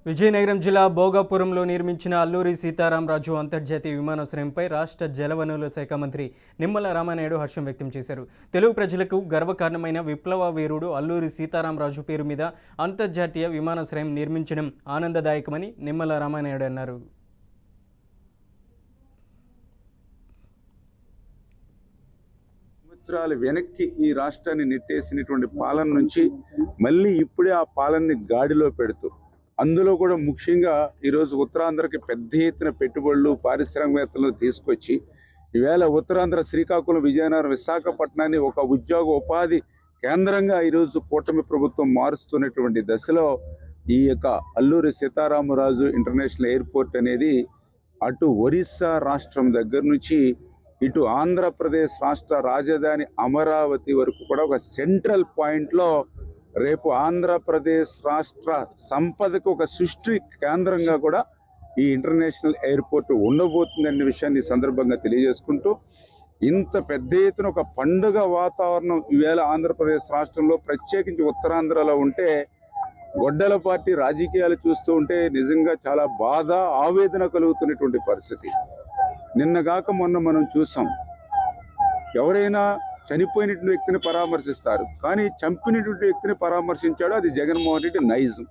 విజయనగరం జిల్లా భోగాపురంలో నిర్మించిన అల్లూరి సీతారామరాజు అంతర్జాతీయ విమానాశ్రయంపై రాష్ట్ర జలవనరుల శాఖ మంత్రి నిమ్మల రామానాయుడు హర్షం వ్యక్తం చేశారు. తెలుగు ప్రజలకు గర్వకారణమైన విప్లవ వీరుడు అల్లూరి సీతారామరాజు పేరు మీద అంతర్జాతీయ విమానాశ్రయం నిర్మించడం ఆనందదాయకమని నిమ్మల రామానాయుడు అన్నారు. సంవత్సరాలు వెనక్కి ఈ రాష్ట్రాన్ని నెట్టేసినటువంటి పాలన నుంచి మళ్ళీ ఇప్పుడే ఆ పాలనని గాడిలో పెడుతూ, అందులో కూడా ముఖ్యంగా ఈరోజు ఉత్తరాంధ్రకి పెద్ద ఎత్తున పెట్టుబడులు పారిశ్రామికవేత్తలు తీసుకొచ్చి ఈవేళ ఉత్తరాంధ్ర శ్రీకాకుళం, విజయనగరం, విశాఖపట్నాన్ని ఒక ఉద్యోగ ఉపాధి కేంద్రంగా ఈరోజు కూటమి ప్రభుత్వం మారుస్తున్నటువంటి దశలో ఈ యొక్క అల్లూరి సీతారామరాజు ఇంటర్నేషనల్ ఎయిర్పోర్ట్ అనేది అటు ఒరిస్సా రాష్ట్రం దగ్గర నుంచి ఇటు ఆంధ్రప్రదేశ్ రాష్ట్ర రాజధాని అమరావతి వరకు కూడా ఒక సెంట్రల్ పాయింట్లో రేపు ఆంధ్రప్రదేశ్ రాష్ట్ర సంపదకు ఒక సృష్టి కేంద్రంగా కూడా ఈ ఇంటర్నేషనల్ ఎయిర్పోర్ట్ ఉండబోతుందనే విషయాన్ని సందర్భంగా తెలియజేసుకుంటూ, ఇంత పెద్ద ఎత్తున ఒక పండుగ వాతావరణం ఈవేళ ఆంధ్రప్రదేశ్ రాష్ట్రంలో ప్రత్యేకించి ఉత్తరాంధ్రలో ఉంటే, గొడ్డల పార్టీ రాజకీయాలు చూస్తూ ఉంటే నిజంగా చాలా బాధ, ఆవేదన కలుగుతున్నటువంటి పరిస్థితి. నిన్నగాక మొన్న మనం చూసాం, ఎవరైనా చనిపోయినటువంటి వ్యక్తిని పరామర్శిస్తారు, కానీ చంపినటువంటి వ్యక్తిని పరామర్శించాడు అది జగన్మోహన్ రెడ్డి నైజం.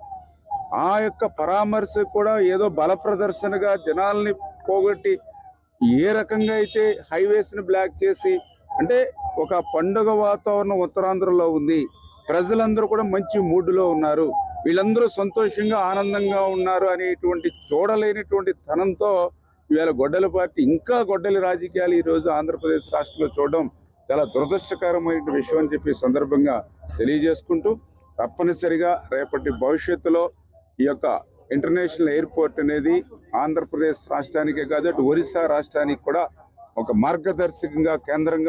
ఆ యొక్క పరామర్శ కూడా ఏదో బల ప్రదర్శనగా జనాల్ని పోగొట్టి ఏ రకంగా అయితే హైవేస్ని బ్లాక్ చేసి, అంటే ఒక పండుగ వాతావరణం ఉత్తరాంధ్రలో ఉంది, ప్రజలందరూ కూడా మంచి మూడ్లో ఉన్నారు, వీళ్ళందరూ సంతోషంగా ఆనందంగా ఉన్నారు అనేటువంటి చూడలేనటువంటి తనంతో ఇవాళ గొడ్డల పార్టీ ఇంకా గొడ్డలి రాజకీయాలు ఈరోజు ఆంధ్రప్రదేశ్ రాష్ట్రంలో చూడడం చాలా దురదృష్టకరమైన విషయం అని చెప్పి సందర్భంగా తెలియజేసుకుంటూ, తప్పనిసరిగా రేపటి భవిష్యత్తులో ఈ యొక్క ఇంటర్నేషనల్ ఎయిర్పోర్ట్ అనేది ఆంధ్రప్రదేశ్ రాష్ట్రానికే కాదు, అటు ఒరిస్సా రాష్ట్రానికి కూడా ఒక మార్గదర్శకంగా కేంద్రంగా